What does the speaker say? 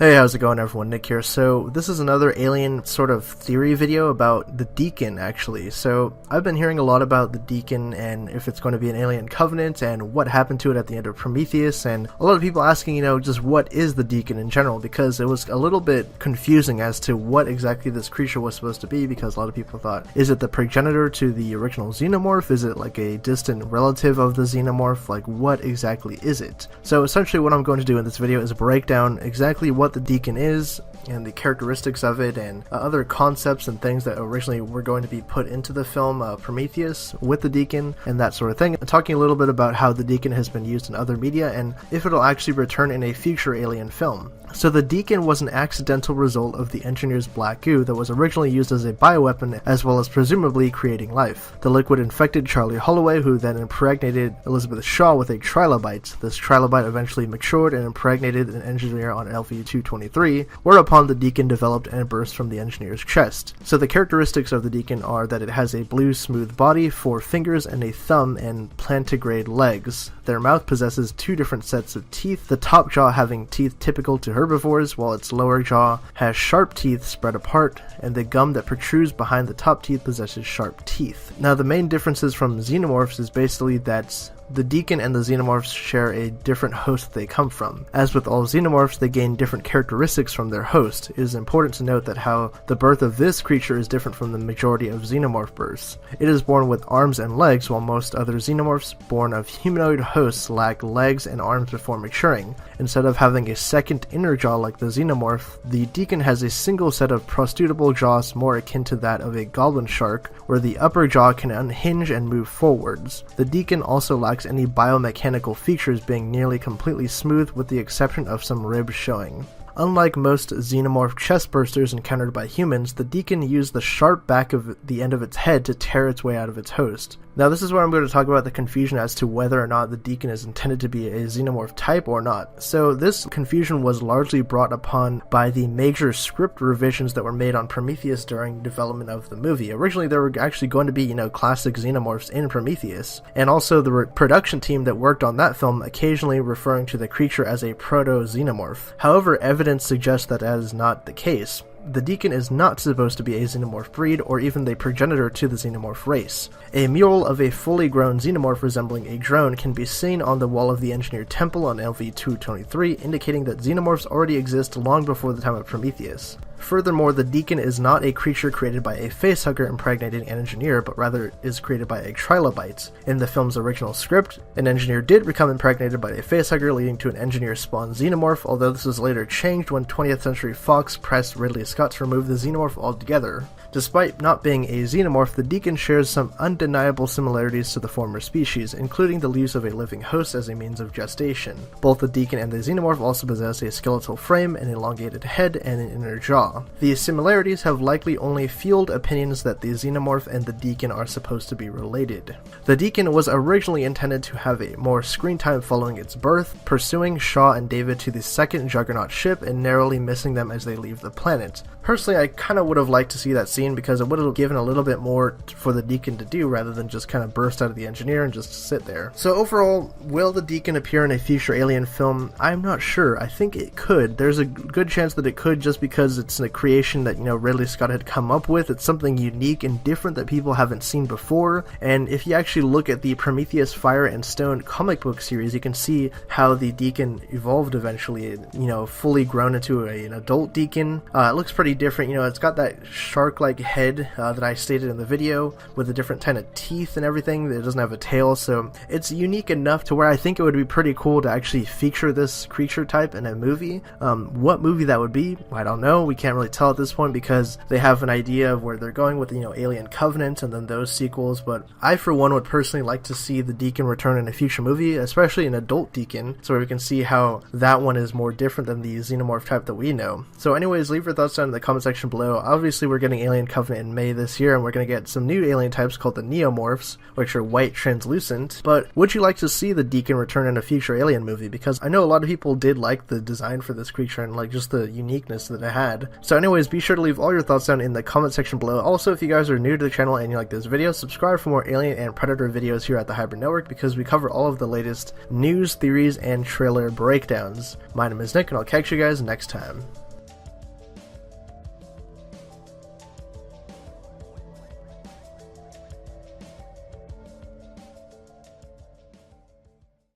Hey, how's it going everyone? Nick here. So this is another alien sort of theory video about the Deacon, actually. So I've been hearing a lot about the Deacon and if it's going to be an alien covenant and what happened to it at the end of Prometheus, and a lot of people asking, just what is the Deacon in general, because it was a little bit confusing as to what exactly this creature was supposed to be, because a lot of people thought, is it the progenitor to the original xenomorph? Is it like a distant relative of the xenomorph? Like, what exactly is it? So essentially what I'm going to do in this video is break down exactly what the Deacon is and the characteristics of it and other concepts and things that originally were going to be put into the film Prometheus with the Deacon and that sort of thing. And talking a little bit about how the Deacon has been used in other media and if it'll actually return in a future alien film. So the Deacon was an accidental result of the engineer's black goo that was originally used as a bioweapon as well as presumably creating life. The liquid infected Charlie Holloway, who then impregnated Elizabeth Shaw with a trilobite. This trilobite eventually matured and impregnated an engineer on LV-223, whereupon the Deacon developed and burst from the engineer's chest. So the characteristics of the Deacon are that it has a blue smooth body, 4 fingers and a thumb, and plantigrade legs. Their mouth possesses 2 different sets of teeth, the top jaw having teeth typical to herbivores, while its lower jaw has sharp teeth spread apart, and the gum that protrudes behind the top teeth possesses sharp teeth. Now the main differences from xenomorphs is basically that the Deacon and the xenomorphs share a different host they come from. As with all xenomorphs, they gain different characteristics from their host. It is important to note that how the birth of this creature is different from the majority of xenomorph births. It is born with arms and legs, while most other xenomorphs born of humanoid hosts lack legs and arms before maturing. Instead of having a second inner jaw like the xenomorph, the Deacon has a single set of prostutable jaws more akin to that of a goblin shark, where the upper jaw can unhinge and move forwards. The Deacon also lacks any biomechanical features, being nearly completely smooth with the exception of some ribs showing. Unlike most xenomorph chestbursters encountered by humans, the Deacon used the sharp back of the end of its head to tear its way out of its host. Now this is where I'm going to talk about the confusion as to whether or not the Deacon is intended to be a xenomorph type or not. So this confusion was largely brought upon by the major script revisions that were made on Prometheus during development of the movie. Originally there were actually going to be, classic xenomorphs in Prometheus, and also the production team that worked on that film occasionally referring to the creature as a proto-xenomorph. However, evidence suggests that is not the case. The Deacon is not supposed to be a xenomorph breed or even the progenitor to the xenomorph race. A mural of a fully grown xenomorph resembling a drone can be seen on the wall of the engineered temple on LV-223, indicating that xenomorphs already exist long before the time of Prometheus. Furthermore, the Deacon is not a creature created by a facehugger impregnating an engineer, but rather is created by a trilobite. In the film's original script, an engineer did become impregnated by a facehugger, leading to an engineer-spawned xenomorph, although this was later changed when 20th Century Fox pressed Ridley Scott to remove the xenomorph altogether. Despite not being a xenomorph, the Deacon shares some undeniable similarities to the former species, including the use of a living host as a means of gestation. Both the Deacon and the xenomorph also possess a skeletal frame, an elongated head, and an inner jaw. These similarities have likely only fueled opinions that the xenomorph and the Deacon are supposed to be related. The Deacon was originally intended to have a more screen time following its birth, pursuing Shaw and David to the second Juggernaut ship and narrowly missing them as they leave the planet. Personally, I kind of would have liked to see that scene because it would have given a little bit more for the Deacon to do rather than just kind of burst out of the engineer and just sit there. So overall, will the Deacon appear in a future alien film? I'm not sure. I think it could. There's a good chance that it could, just because it's a creation that, Ridley Scott had come up with. It's something unique and different that people haven't seen before. And if you actually look at the Prometheus Fire and Stone comic book series, you can see how the Deacon evolved eventually, fully grown into an adult Deacon. It looks pretty different. It's got that shark-like head that I stated in the video with the different kind of teeth and everything. It doesn't have a tail, so it's unique enough to where I think it would be pretty cool to actually feature this creature type in a movie. What movie that would be, I don't know. We can't really tell at this point because they have an idea of where they're going with, Alien Covenant and then those sequels, but I for one would personally like to see the Deacon return in a future movie, especially an adult Deacon, so we can see how that one is more different than the xenomorph type that we know. So anyways, leave your thoughts down in the comment section below. Obviously we're getting Alien Covenant in May this year, and we're going to get some new alien types called the Neomorphs, which are white translucent, but would you like to see the Deacon return in a future alien movie? Because I know a lot of people did like the design for this creature and just the uniqueness that it had. So anyways, be sure to leave all your thoughts down in the comment section below. Also, if you guys are new to the channel and you like this video, subscribe for more Alien and Predator videos here at the Hybrid Network, because we cover all of the latest news, theories, and trailer breakdowns. My name is Nick, and I'll catch you guys next time.